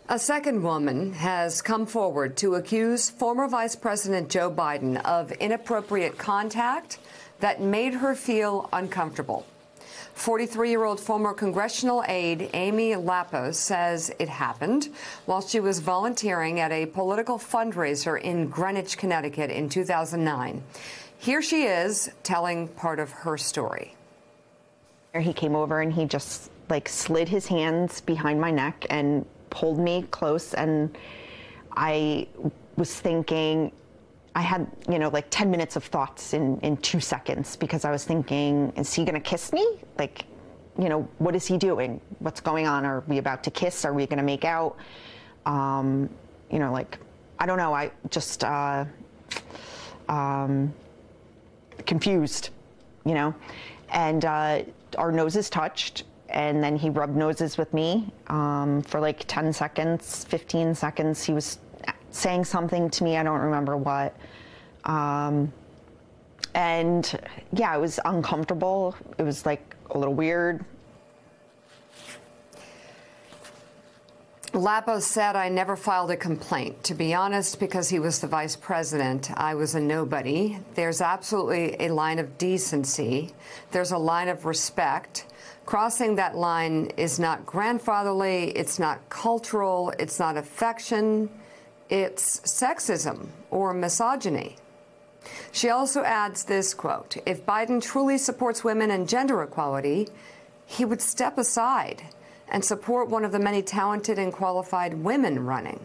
A second woman has come forward to accuse former Vice President Joe Biden of inappropriate contact that made her feel uncomfortable. 43-year-old former congressional aide Amy Lapos says it happened while she was volunteering at a political fundraiser in Greenwich, Connecticut in 2009. Here she is telling part of her story. He came over and he just slid his hands behind my neck and pulled me close, and I was thinking, I had, 10 minutes of thoughts in 2 seconds, because I was thinking, is he gonna kiss me? What is he doing? What's going on? Are we about to kiss? Are we gonna make out? I don't know, I just, confused, and our noses touched. And then he rubbed noses with me for 10 seconds, 15 seconds. He was saying something to me, I don't remember what. And yeah, it was uncomfortable. It was a little weird. Lapos said, I never filed a complaint. To be honest, because he was the vice president, I was a nobody. There's absolutely a line of decency. There's a line of respect. Crossing that line is not grandfatherly, it's not cultural, it's not affection, it's sexism or misogyny. She also adds this quote, if Biden truly supports women and gender equality, he would step aside and support one of the many talented and qualified women running.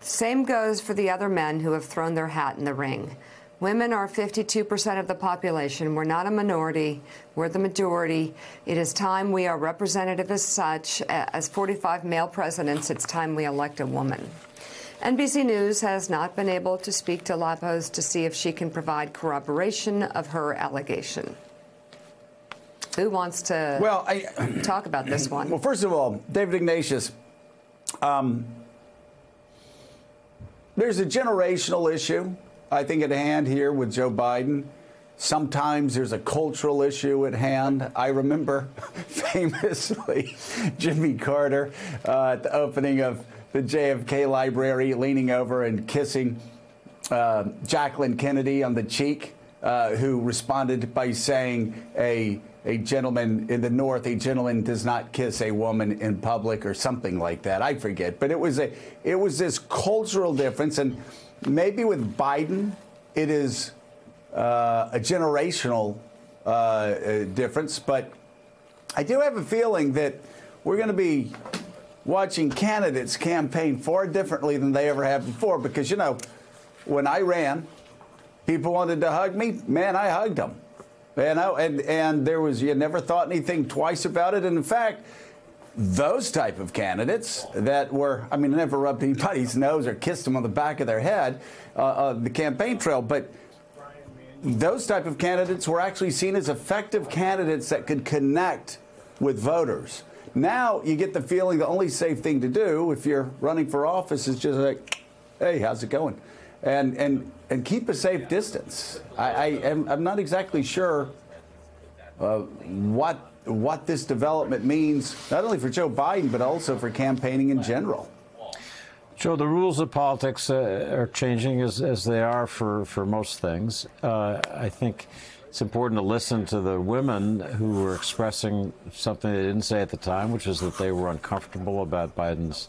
The same goes for the other men who have thrown their hat in the ring. Women are 52% of the population. We're not a minority. We're the majority. It is time we are representative as such. As 45 male presidents, it's time we elect a woman. NBC News has not been able to speak to Lapos to see if she can provide corroboration of her allegation. Who wants to talk about this one? Well, first of all, David Ignatius, there's a generational issue, I think, at hand here with Joe Biden. Sometimes there's a cultural issue at hand. I remember famously Jimmy Carter at the opening of the JFK Library leaning over and kissing Jacqueline Kennedy on the cheek, who responded by saying a gentleman in the North, a gentleman does not kiss a woman in public, or something like that. I forget. But it was this cultural difference. And maybe with Biden, it is a generational difference. But I do have a feeling that we're going to be watching candidates campaign far differently than they ever have before. Because, when I ran, people wanted to hug me. Man, I hugged them. And there was, you never thought anything twice about it. And in fact, those type of candidates that were, I never rubbed anybody's nose or kissed them on the back of their head, the campaign trail, but those type of candidates were actually seen as effective candidates that could connect with voters. Now you get the feeling the only safe thing to do if you're running for office is just hey, how's it going? And keep a safe distance. I'm not exactly sure what this development means, not only for Joe Biden, but also for campaigning in general. Joe, the rules of politics are changing as they are for most things. I think it's important to listen to the women who were expressing something they didn't say at the time, which is that they were uncomfortable about Biden's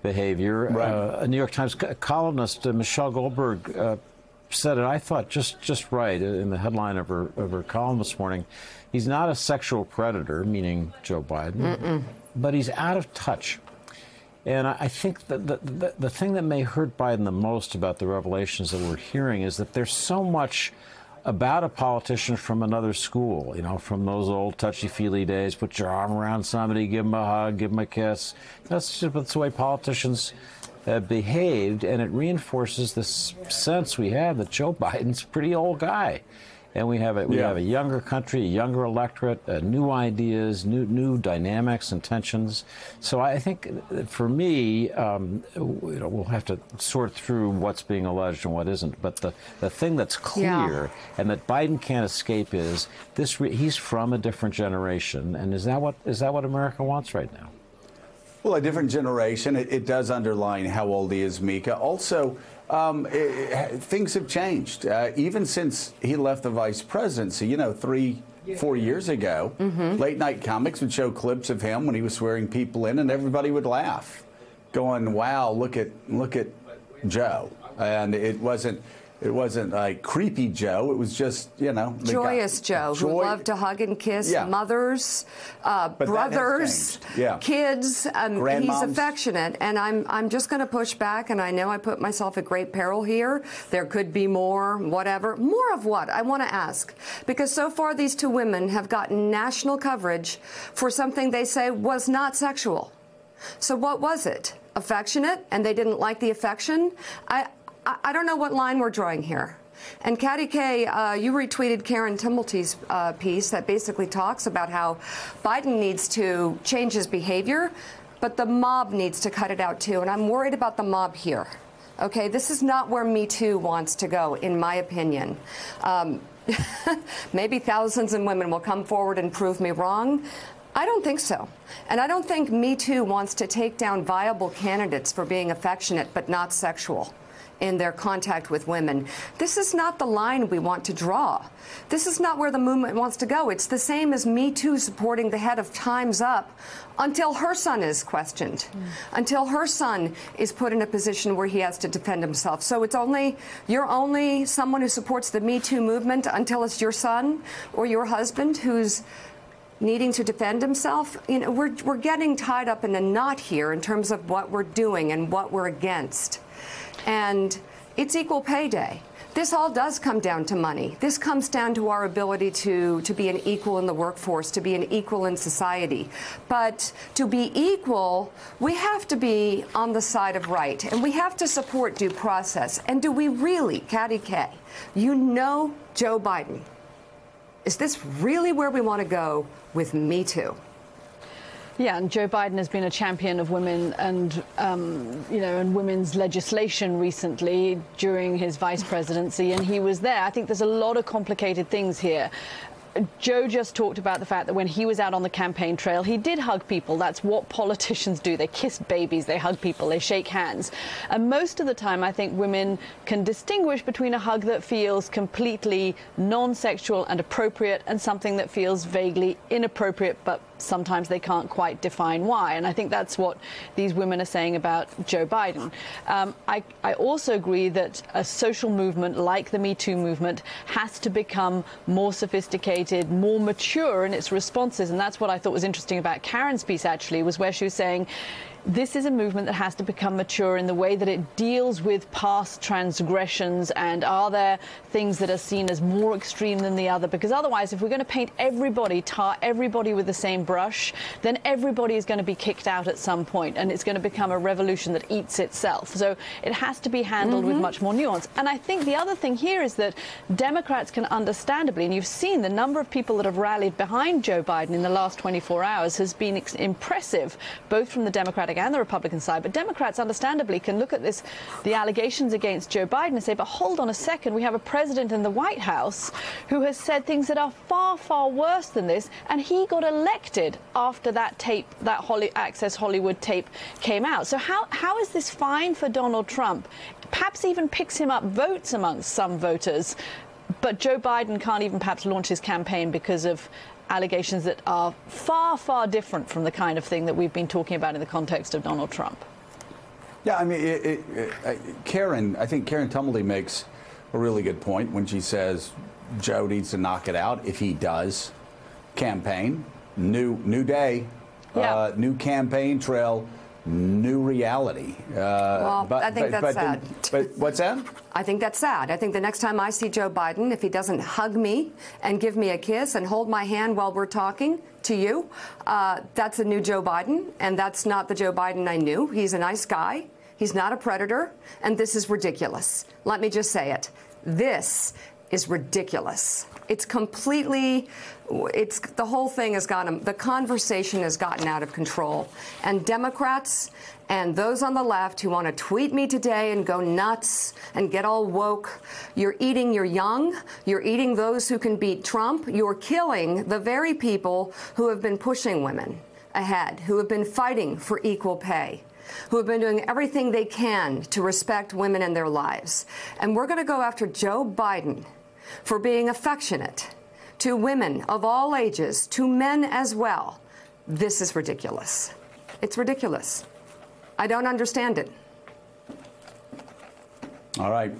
behavior. Right. A New York Times columnist, Michelle Goldberg, said it, I thought, just right in the headline of her column this morning. He's not a sexual predator, meaning Joe Biden, but he's out of touch. And I think that the thing that may hurt Biden the most about the revelations that we're hearing is that there's so much about a politician from another school, from those old touchy-feely days, put your arm around somebody, give them a hug, give them a kiss. That's the way politicians behaved, and it reinforces this sense we have that Joe Biden's a pretty old guy. And we have a younger country, a younger electorate, new ideas, new dynamics and tensions. So I think, for me, we'll have to sort through what's being alleged and what isn't. But the thing that's clear and that Biden can't escape is this: he's from a different generation, and is that what America wants right now? Well, a different generation. It does underline how old he is, Mika. Also, things have changed. Even since he left the vice presidency, you know, 4 years ago, late night comics would show clips of him when he was swearing people in, and everybody would laugh, going, "Wow, look at Joe." And it wasn't like creepy Joe. It was just, you know, joyous Joe who loved to hug and kiss mothers, brothers, kids. He's affectionate, and I'm just going to push back. And I know I put myself at great peril here. There could be more, whatever. More of what? I want to ask, because so far these two women have gotten national coverage for something they say was not sexual. So what was it? Affectionate, and they didn't like the affection? I don't know what line we're drawing here. And Katty K, you retweeted Karen Tumulty's piece that basically talks about how Biden needs to change his behavior, but the mob needs to cut it out too. And I'm worried about the mob here. Okay, this is not where Me Too wants to go, in my opinion. Maybe thousands of women will come forward and prove me wrong. I don't think so. And I don't think Me Too wants to take down viable candidates for being affectionate but not sexual in their contact with women. This is not the line we want to draw. This is not where the movement wants to go. It's the same as Me Too supporting the head of Time's Up until her son is questioned, until her son is put in a position where he has to defend himself. So you're only someone who supports the Me Too movement until it's your son or your husband who's needing to defend himself. You know, we're getting tied up in a knot here in terms of what we're doing and what we're against. And it's equal pay day. This all does come down to money. This comes down to our ability to be an equal in the workforce, to be an equal in society. But to be equal, we have to be on the side of right, and we have to support due process. And do we really, Katty K, you know Joe Biden, is this really where we want to go with Me Too? Yeah, and Joe Biden has been a champion of women and, and women's legislation recently during his vice presidency, and he was there. I think there's a lot of complicated things here. Joe just talked about the fact that when he was out on the campaign trail, he did hug people. That's what politicians do. They kiss babies, they hug people, they shake hands. And most of the time, I think women can distinguish between a hug that feels completely non-sexual and appropriate and something that feels vaguely inappropriate, but sometimes they can't quite define why. And I think that's what these women are saying about Joe Biden. I also agree that a social movement like the Me Too movement has to become more sophisticated, more mature in its responses. And that's what I thought was interesting about Karen's piece, actually, was where she was saying, this is a movement that has to become mature in the way that it deals with past transgressions, and are there things that are seen as more extreme than the other? Because otherwise, if we're going to paint everybody, tar everybody with the same brush, then everybody is going to be kicked out at some point, and it's going to become a revolution that eats itself. So it has to be handled with much more nuance. And I think the other thing here is that Democrats can understandably, and you've seen the number of people that have rallied behind Joe Biden in the last 24 hours has been impressive, both from the Democratic and the Republican side. But Democrats understandably can look at this, the allegations against Joe Biden, and say, but hold on a second, we have a president in the White House who has said things that are far, far worse than this, and he got elected after that tape, that Access Hollywood tape came out. So how is this fine for Donald Trump? Perhaps even picks him up votes amongst some voters, but Joe Biden can't even perhaps launch his campaign because of allegations that are far, far different from the kind of thing that we've been talking about in the context of Donald Trump. Yeah, I mean, I think Karen Tumulty makes a really good point when she says Joe needs to knock it out. If he does, campaign, new day, new campaign trail, new reality. Well, I think that's sad. But what's that? I think that's sad. I think the next time I see Joe Biden, if he doesn't hug me and give me a kiss and hold my hand while we're talking to you, that's a new Joe Biden, and that's not the Joe Biden I knew. He's a nice guy. He's not a predator, and this is ridiculous. Let me just say it. This is ridiculous. It's completely, the whole thing has gotten, the conversation has gotten out of control. And Democrats and those on the left who want to tweet me today and go nuts and get all woke, you're eating your young, you're eating those who can beat Trump, you're killing the very people who have been pushing women. ahead who have been fighting for equal pay, who have been doing everything they can to respect women in their lives. And we're going to go after Joe Biden for being affectionate to women of all ages, to men as well. This is ridiculous. It's ridiculous. I don't understand it. All right.